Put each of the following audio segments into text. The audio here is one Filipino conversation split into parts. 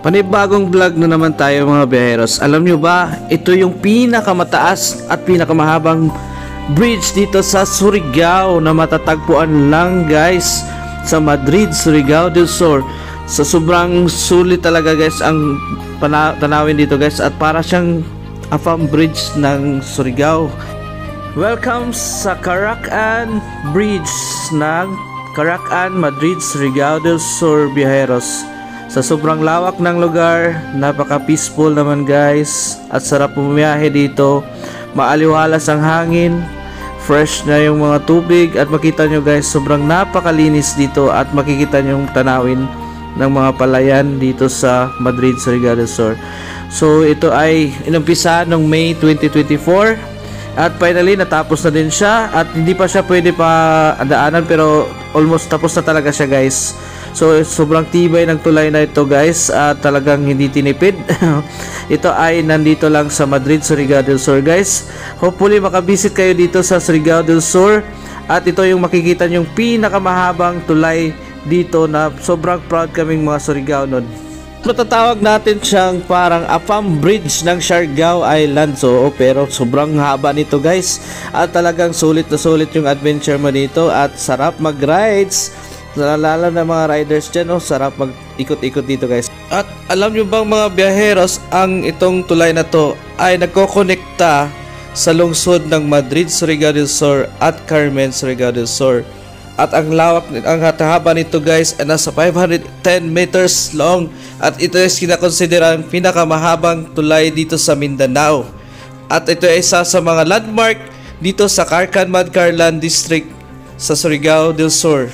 Panibagong vlog na naman tayo mga biyaheros. Alam nyo ba, ito yung pinakamataas at pinakamahabang bridge dito sa Surigao na matatagpuan lang guys sa Madrid, Surigao del Sur. Sa sobrang sulit talaga guys ang tanawin dito guys, at para siyang afam bridge ng Surigao. Welcome sa Caracan Bridge ng Caracan, Madrid, Surigao del Sur biyaheros. Sa sobrang lawak ng lugar, napaka-peaceful naman guys, at sarap pumiyahe dito. Maaliwalas ang hangin, fresh na yung mga tubig, at makita nyo guys, sobrang napakalinis dito, at makikita nyo yung tanawin ng mga palayan dito sa Madrid, Surigao del Sur. So ito ay inumpisa noong May 2024, at finally natapos na din siya, at hindi pa siya pwede pa daanan pero almost tapos na talaga siya guys. So sobrang tibay ng tulay na ito guys, at talagang hindi tinipid. Ito ay nandito lang sa Madrid, Surigao del Sur guys. Hopefully makabisit kayo dito sa Surigao del Sur, at ito yung makikita yung pinakamahabang tulay dito na sobrang proud kaming mga Surigao nun. Matatawag natin siyang parang afam bridge ng Siargao Island. So pero sobrang haba nito guys, at talagang sulit na sulit yung adventure mo dito, at sarap mag-rides. Nalala na mga riders dyan, sarap mag-ikot-ikot dito guys. At alam nyo bang mga biyaheros, ang itong tulay na to ay nagkokonekta sa lungsod ng Madrid, Surigao del Sur at Carmen, Surigao del Sur. At ang lawak, ang haba nito guys ay nasa 510 meters long, at ito ay kinakonsidera ang pinakamahabang tulay dito sa Mindanao. At ito ay isa sa mga landmark dito sa Carcan Madcarlan District sa Surigao del Sur.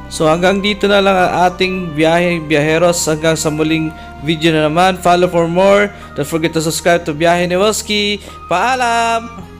So hanggang dito na lang ang ating biyaheros. Hanggang sa muling video na naman. Follow for more. Don't forget to subscribe to Biyahe ni Welski. Paalam!